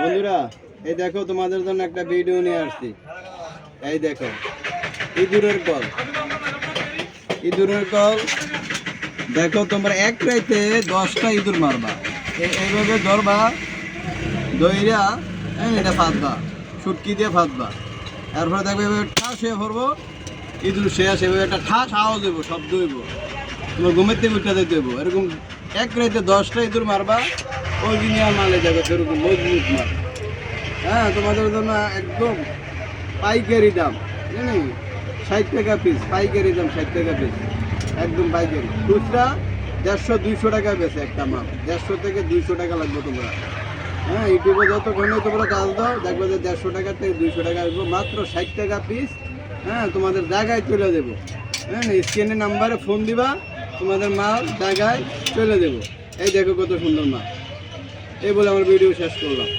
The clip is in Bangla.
বন্ধুরা এই দেখো তোমাদের জন্য একটা ভিডিও নিয়ে আসছি। এই দেখো ইঁদুরের কল, ইঁদুরের কল। দেখো তোমরা এক রাইতে 10টা ইঁদুর মারবা, এইভাবে ধরবা, দইরা এটা ফাঁদবা, সুটকি দিয়ে ফাঁদবা। তারপরে দেখবে এভাবে ঠাস হয়ে ভরবো, ইঁদুর শেষ। এভাবে একটা ঠাস আওয়াজ হইব, শব্দ হইব, তোমার ঘুমের থেকে উঠতে দিতে হইব। এরকম এক রাইতে 10টা ইঁদুর মারবা, অরিজিনাল মালে যাবে সেরকম মজবুত মাল। হ্যাঁ, তোমাদের জন্য একদম পাইকারি দাম, জানি 60 টাকা পিস, পাইকারি দাম 60 টাকা পিস, একদম পাইকারি। খুচরা 150-200 টাকা বেছে একটা মাল, 150 থেকে 200 টাকা লাগবে তোমরা। হ্যাঁ, ইউটিউবে যতক্ষণে তোমরা কাজ দাও দেখবে যে 150 টাকা থেকে 200 টাকা আসবো, মাত্র 60 টাকা পিস। হ্যাঁ, তোমাদের জায়গায় চলে দেবো। হ্যাঁ, স্ক্রিনের নাম্বারে ফোন দিবা, তোমাদের মাল জায়গায় চলে দেবো। এই দেখো কত সুন্দর মাল। এই বলে আমার ভিডিও শেষ করলাম।